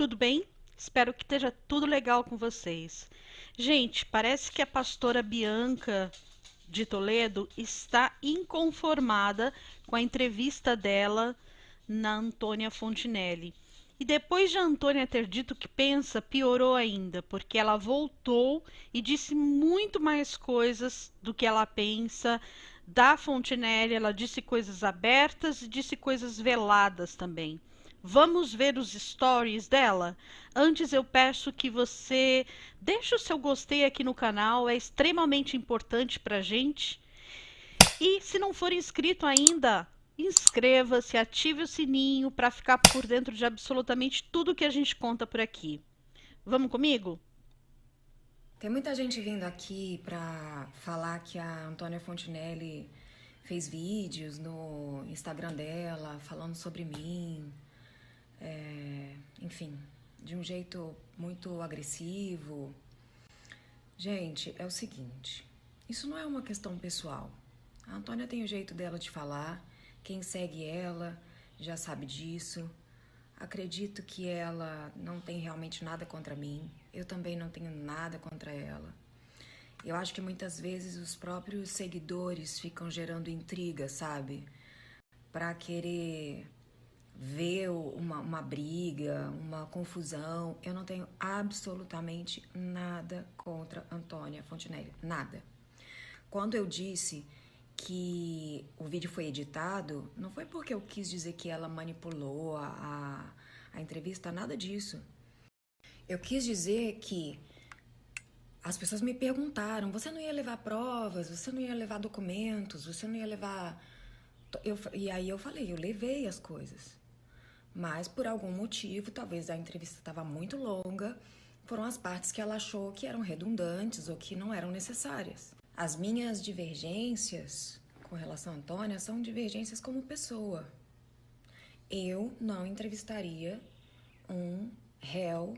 tudo bem? Espero que esteja tudo legal com vocês. Gente, parece que a pastora Bianca de Toledo está inconformada com a entrevista dela na Antônia Fontinelli. E depois de a Antônia ter dito o que pensa, piorou ainda, porque ela voltou e disse muito mais coisas do que ela pensa da Fontinelli. Ela disse coisas abertas e disse coisas veladas também. Vamos ver os stories dela? Antes eu peço que você deixe o seu gostei aqui no canal, é extremamente importante pra gente. E se não for inscrito ainda, inscreva-se, ative o sininho para ficar por dentro de absolutamente tudo que a gente conta por aqui. Vamos comigo? Tem muita gente vindo aqui pra falar que a Antônia Fontinelli fez vídeos no Instagram dela falando sobre mim, enfim, de um jeito muito agressivo. Gente, é o seguinte, isso não é uma questão pessoal. A Antônia tem o jeito dela de falar, quem segue ela já sabe disso. Acredito que ela não tem realmente nada contra mim, eu também não tenho nada contra ela. Eu acho que muitas vezes os próprios seguidores ficam gerando intriga, sabe? Pra querer ver uma briga, uma confusão. Eu não tenho absolutamente nada contra Antônia Fontinelli. Nada. Quando eu disse que o vídeo foi editado, não foi porque eu quis dizer que ela manipulou a entrevista, nada disso. Eu quis dizer que as pessoas me perguntaram: você não ia levar provas, você não ia levar documentos, você não ia levar. E aí eu falei: eu levei as coisas. Mas por algum motivo, talvez a entrevista estava muito longa, foram as partes que ela achou que eram redundantes ou que não eram necessárias. As minhas divergências com relação a Antônia são divergências como pessoa. Eu não entrevistaria um réu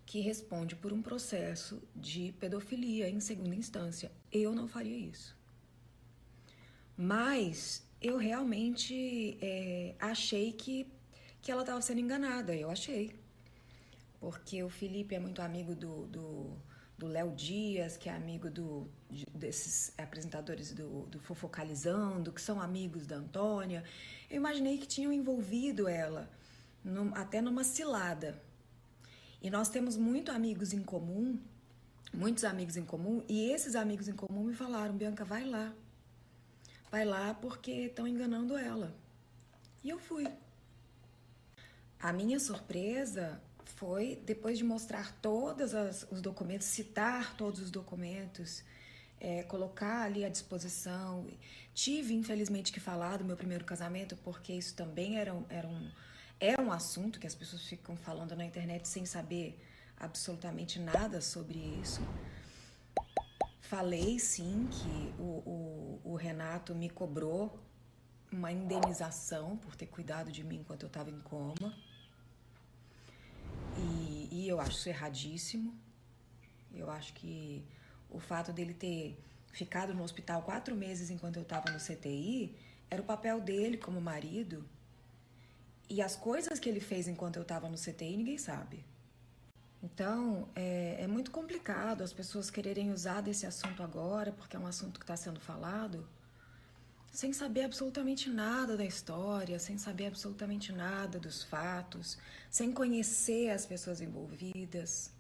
que responde por um processo de pedofilia em segunda instância. Eu não faria isso. Mas eu realmente achei que ela estava sendo enganada. Eu achei. Porque o Felipe é muito amigo do Léo Dias, que é amigo desses apresentadores do Fofocalizando, que são amigos da Antônia. Eu imaginei que tinham envolvido ela até numa cilada. E nós temos muitos amigos em comum, e esses amigos em comum me falaram: Bianca, vai lá porque estão enganando ela. E eu fui. A minha surpresa foi, depois de mostrar todos os documentos, citar todos os documentos, colocar ali à disposição. Tive, infelizmente, que falar do meu primeiro casamento, porque isso também é um assunto que as pessoas ficam falando na internet sem saber absolutamente nada sobre isso. Falei sim que o Renato me cobrou uma indenização por ter cuidado de mim enquanto eu estava em coma. E eu acho isso erradíssimo. Eu acho que o fato dele ter ficado no hospital 4 meses enquanto eu estava no CTI era o papel dele como marido. E as coisas que ele fez enquanto eu estava no CTI ninguém sabe. Então, é muito complicado as pessoas quererem usar desse assunto agora, porque é um assunto que está sendo falado, sem saber absolutamente nada da história, sem saber absolutamente nada dos fatos, sem conhecer as pessoas envolvidas.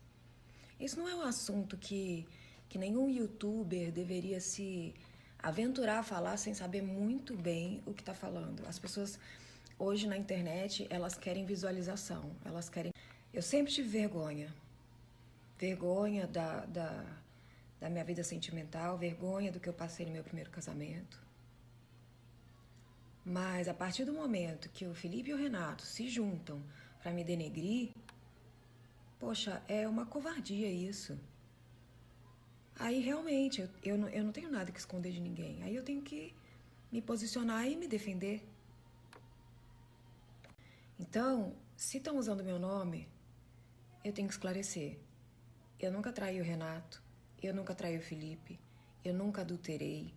Isso não é um assunto que nenhum youtuber deveria se aventurar a falar sem saber muito bem o que está falando. As pessoas hoje na internet, elas querem visualização, elas querem. Eu sempre tive vergonha. Vergonha da minha vida sentimental, vergonha do que eu passei no meu primeiro casamento. Mas a partir do momento que o Felipe e o Renato se juntam para me denegrir, poxa, é uma covardia isso. Aí realmente eu não tenho nada que esconder de ninguém. Aí eu tenho que me posicionar e me defender. Então, se estão usando meu nome, eu tenho que esclarecer. Eu nunca traí o Renato, eu nunca traí o Felipe, eu nunca adulterei.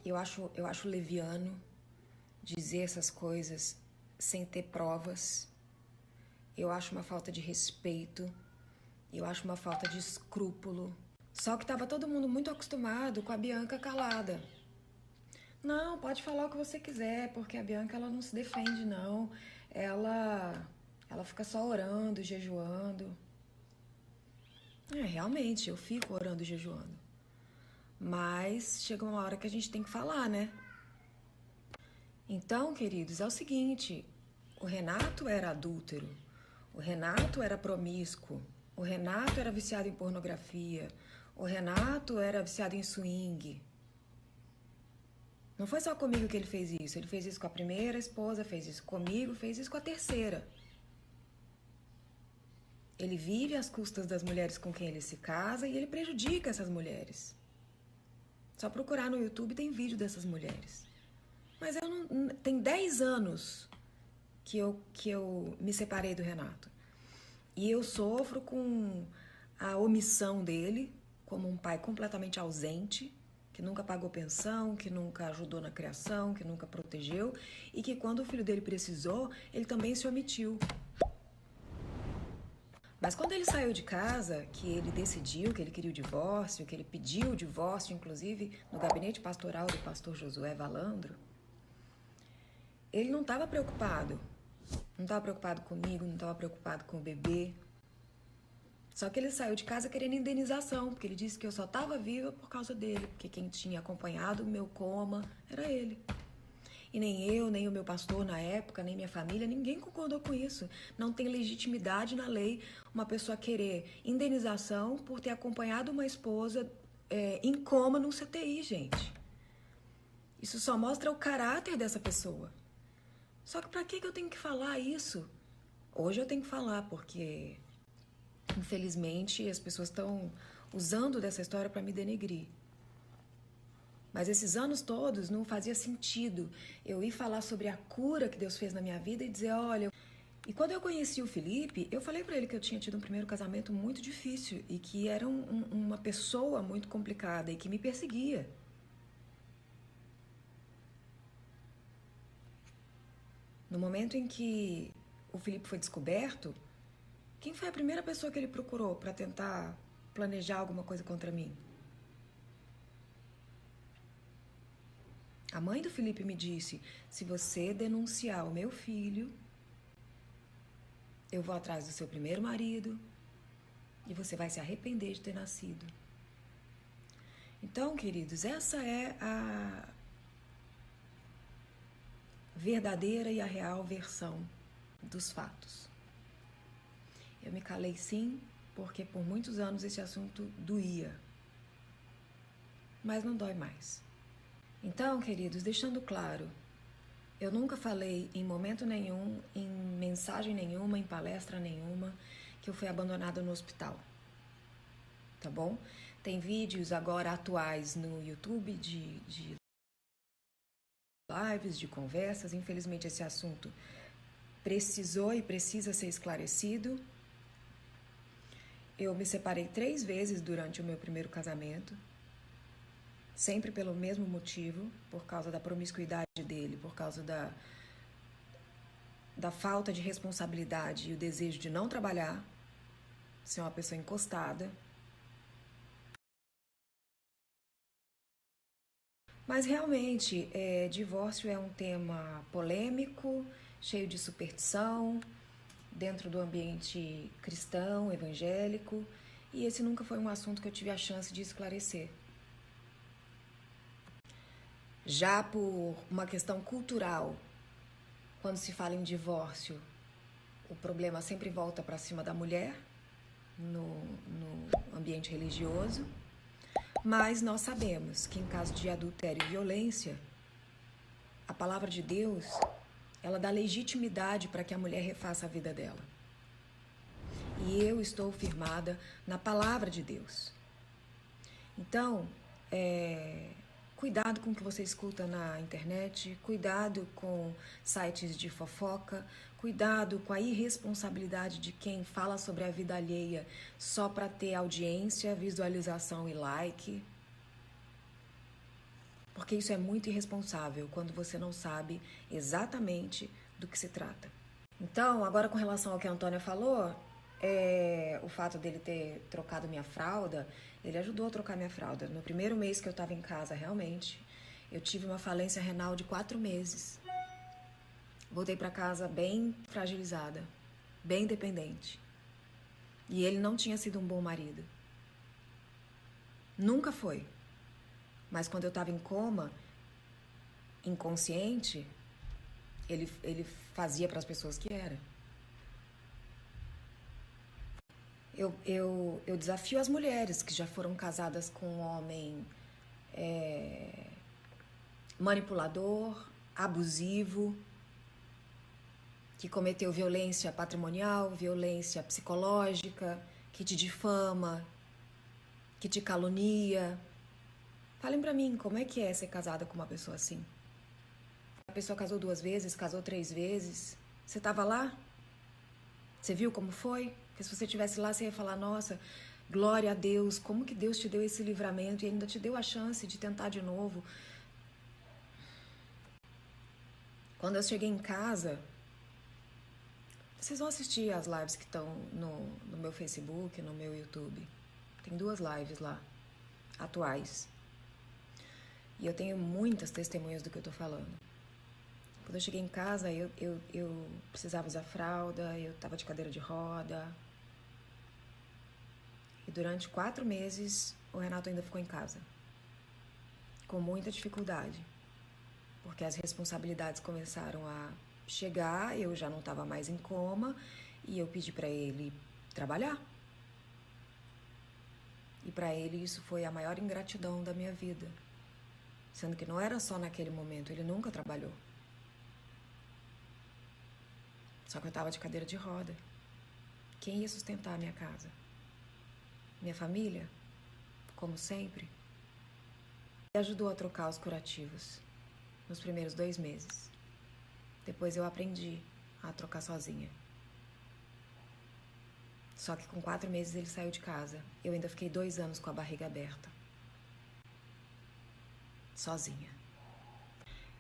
Eu acho leviano dizer essas coisas sem ter provas. Eu acho uma falta de respeito. Eu acho uma falta de escrúpulo. Só que tava todo mundo muito acostumado com a Bianca calada. Não, pode falar o que você quiser, porque a Bianca ela não se defende, não. Ela fica só orando, jejuando. Realmente, eu fico orando e jejuando. Mas chega uma hora que a gente tem que falar, né? Então, queridos, é o seguinte: o Renato era adúltero, o Renato era promíscuo, o Renato era viciado em pornografia, o Renato era viciado em swing. Não foi só comigo que ele fez isso com a primeira esposa, fez isso comigo, fez isso com a terceira. Ele vive às custas das mulheres com quem ele se casa e ele prejudica essas mulheres. Só procurar no YouTube tem vídeo dessas mulheres. Mas eu não. Tem 10 anos que eu me separei do Renato. E eu sofro com a omissão dele, como um pai completamente ausente, que nunca pagou pensão, que nunca ajudou na criação, que nunca protegeu, e que quando o filho dele precisou, ele também se omitiu. Mas quando ele saiu de casa, que ele decidiu que ele queria o divórcio, que ele pediu o divórcio, inclusive no gabinete pastoral do pastor Josué Valandro, ele não estava preocupado. Não estava preocupado comigo, não estava preocupado com o bebê. Só que ele saiu de casa querendo indenização, porque ele disse que eu só estava viva por causa dele, porque quem tinha acompanhado o meu coma era ele. E nem eu, nem o meu pastor na época, nem minha família, ninguém concordou com isso. Não tem legitimidade na lei uma pessoa querer indenização por ter acompanhado uma esposa em coma num CTI, gente. Isso só mostra o caráter dessa pessoa. Só que pra que eu tenho que falar isso? Hoje eu tenho que falar, porque infelizmente as pessoas estão usando dessa história para me denegrir. Mas esses anos todos não fazia sentido eu ir falar sobre a cura que Deus fez na minha vida e dizer, olha... E quando eu conheci o Felipe, eu falei pra ele que eu tinha tido um primeiro casamento muito difícil e que era uma pessoa muito complicada e que me perseguia. No momento em que o Felipe foi descoberto, quem foi a primeira pessoa que ele procurou para tentar planejar alguma coisa contra mim? A mãe do Felipe me disse, se você denunciar o meu filho, eu vou atrás do seu primeiro marido e você vai se arrepender de ter nascido. Então, queridos, essa é a verdadeira e a real versão dos fatos. Eu me calei sim, porque por muitos anos esse assunto doía. Mas não dói mais. Então, queridos, deixando claro, eu nunca falei em momento nenhum, em mensagem nenhuma, em palestra nenhuma, que eu fui abandonada no hospital. Tá bom? Tem vídeos agora atuais no YouTube de lives, de conversas. Infelizmente esse assunto precisou e precisa ser esclarecido. Eu me separei 3 vezes durante o meu primeiro casamento. Sempre pelo mesmo motivo, por causa da promiscuidade dele, por causa da falta de responsabilidade e o desejo de não trabalhar, ser uma pessoa encostada. Mas realmente, divórcio é um tema polêmico, cheio de superstição, dentro do ambiente cristão, evangélico, e esse nunca foi um assunto que eu tive a chance de esclarecer. Já por uma questão cultural, quando se fala em divórcio, o problema sempre volta para cima da mulher, no ambiente religioso, mas nós sabemos que em caso de adultério e violência, a palavra de Deus, ela dá legitimidade para que a mulher refaça a vida dela. E eu estou firmada na palavra de Deus. Então, cuidado com o que você escuta na internet, cuidado com sites de fofoca, cuidado com a irresponsabilidade de quem fala sobre a vida alheia só para ter audiência, visualização e like. Porque isso é muito irresponsável quando você não sabe exatamente do que se trata. Então, agora com relação ao que a Antônia falou, o fato dele ter trocado minha fralda, ele ajudou a trocar minha fralda. No primeiro mês que eu estava em casa, realmente, eu tive uma falência renal de 4 meses. Voltei para casa bem fragilizada, bem dependente. E ele não tinha sido um bom marido. Nunca foi. Mas quando eu estava em coma, inconsciente, ele fazia para as pessoas que era. Eu desafio as mulheres que já foram casadas com um homem manipulador, abusivo, que cometeu violência patrimonial, violência psicológica, que te difama, que te calunia. Falem pra mim, como é que é ser casada com uma pessoa assim? A pessoa casou 2 vezes, casou 3 vezes. Você tava lá? Você viu como foi? Porque se você estivesse lá, você ia falar, nossa, glória a Deus, como que Deus te deu esse livramento e ainda te deu a chance de tentar de novo. Quando eu cheguei em casa, vocês vão assistir as lives que estão no meu Facebook, no meu YouTube. Tem 2 lives lá, atuais. E eu tenho muitas testemunhas do que eu tô falando. Quando eu cheguei em casa, eu precisava usar fralda, eu tava de cadeira de roda. E durante 4 meses, o Renato ainda ficou em casa. Com muita dificuldade. Porque as responsabilidades começaram a chegar, eu já não estava mais em coma, e eu pedi para ele trabalhar. E para ele isso foi a maior ingratidão da minha vida. Sendo que não era só naquele momento, ele nunca trabalhou. Só que eu estava de cadeira de roda. Quem ia sustentar a minha casa? Minha família? Como sempre. Ele ajudou a trocar os curativos nos primeiros 2 meses. Depois eu aprendi a trocar sozinha. Só que com 4 meses ele saiu de casa. Eu ainda fiquei 2 anos com a barriga aberta. Sozinha.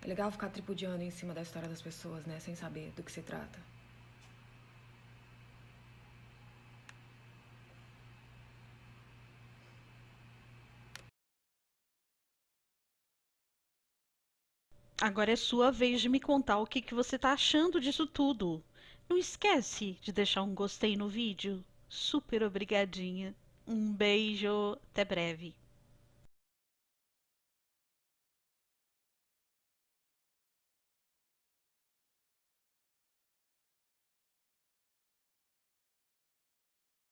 É legal ficar tripudiando em cima da história das pessoas, né? Sem saber do que se trata. Agora é sua vez de me contar o que que você tá achando disso tudo. Não esquece de deixar um gostei no vídeo. Super obrigadinha. Um beijo, até breve.